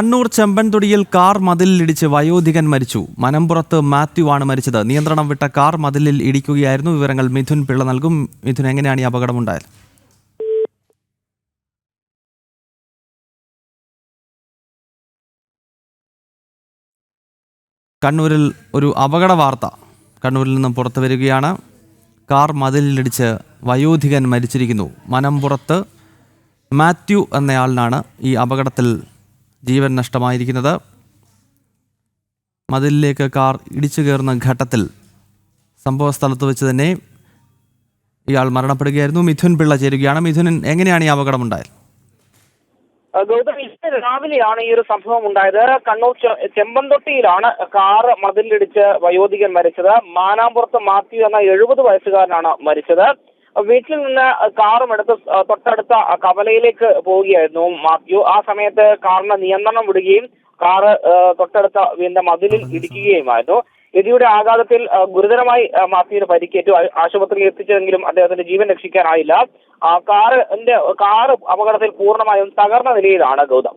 Kannur ചെമ്പൻതൊടിയിൽ car മതിലിലിടിച്ച് വയോധികൻ മരിച്ചു. മനംപുറത്ത് മാത്യു ആണ് മരിച്ചത്. നിയന്ത്രണം വിട്ട കാർ മതിലിൽ ഇടിക്കുകയായിരുന്നു. വിവരങ്ങൾ മിഥുൻ പിള്ള നൽകും. മിഥുൻ, എങ്ങനെയാണ് ഈ അപകടമുണ്ടായത്? കണ്ണൂരിൽ ഒരു അപകട വാർത്ത കണ്ണൂരിൽ നിന്നും പുറത്തു വരികയാണ്. കാർ മതിലിലിടിച്ച് വയോധികൻ മരിച്ചിരിക്കുന്നു. മനംപുറത്ത് മാത്യു എന്നയാളിനാണ് ഈ അപകടത്തിൽ ജീവൻ നഷ്ടമായിരിക്കുന്നത്. മതിലിലേക്ക് കാർ ഇടിച്ചു കയറുന്ന ഘട്ടത്തിൽ സംഭവ സ്ഥലത്ത് വെച്ച് തന്നെ ഇയാൾ മരണപ്പെടുകയായിരുന്നു. മിഥുൻ പിള്ള ചേരുകയാണ്. മിഥുൻ, എങ്ങനെയാണ് ഈ അപകടം ഉണ്ടായത്? ഗൗതം, ഇന്ന് രാവിലെയാണ് ഈ ഒരു സംഭവം ഉണ്ടായത്. കണ്ണൂർ ചെമ്പൻതൊട്ടിയിലാണ് കാറ് മതിലിടിച്ച് വയോധികൻ മരിച്ചത്. മാനാമ്പുറത്ത് മാത്യു എന്ന 70 വയസ്സുകാരനാണ് മരിച്ചത്. വീട്ടിൽ നിന്ന് കാറും എടുത്ത് തൊട്ടടുത്ത കവലയിലേക്ക് പോവുകയായിരുന്നു മാത്യു. ആ സമയത്ത് കാറിന് നിയന്ത്രണം വിടുകയും കാറ് തൊട്ടടുത്ത വീടിന്റെ മതിലിൽ ഇടിക്കുകയുമായിരുന്നു. ഇതിയുടെ ആഘാതത്തിൽ ഗുരുതരമായി മാത്യുവിന് പരിക്കേറ്റു. ആശുപത്രിയിൽ എത്തിച്ചെങ്കിലും അദ്ദേഹത്തിന്റെ ജീവൻ രക്ഷിക്കാനായില്ല. കാറ് അപകടത്തിൽ പൂർണ്ണമായും തകർന്ന നിലയിലാണ്. ഗൗതം,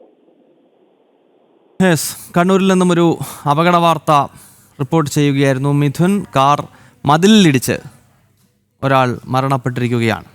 കണ്ണൂരിൽ നിന്നും ഒരു അപകട വാർത്ത റിപ്പോർട്ട് ചെയ്യുകയായിരുന്നു മിഥുൻ. കാർ മതിലിലിടിച്ച് ഒരാൾ മരണപ്പെട്ടിരിക്കുകയാണ്.